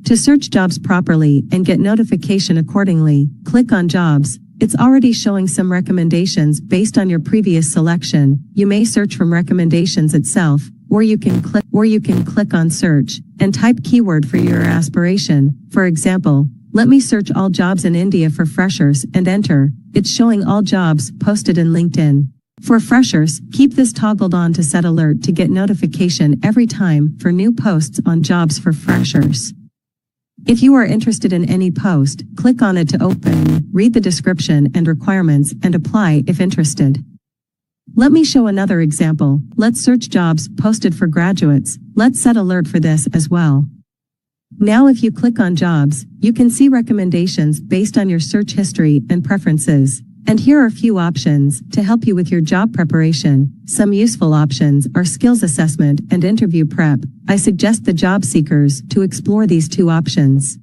To search jobs properly and get notification accordingly, click on Jobs. It's already showing some recommendations based on your previous selection. You may search from recommendations itself, or you can click on Search and type keyword for your aspiration. For example, let me search all jobs in India for freshers and enter. It's showing all jobs posted in LinkedIn. For freshers, keep this toggled on to set alert to get notification every time for new posts on jobs for freshers. If you are interested in any post, click on it to open, read the description and requirements and apply if interested. Let me show another example. Let's search jobs posted for graduates. Let's set alert for this as well. Now if you click on jobs, you can see recommendations based on your search history and preferences. And here are a few options to help you with your job preparation. Some useful options are skills assessment and interview prep. I suggest the job seekers to explore these two options.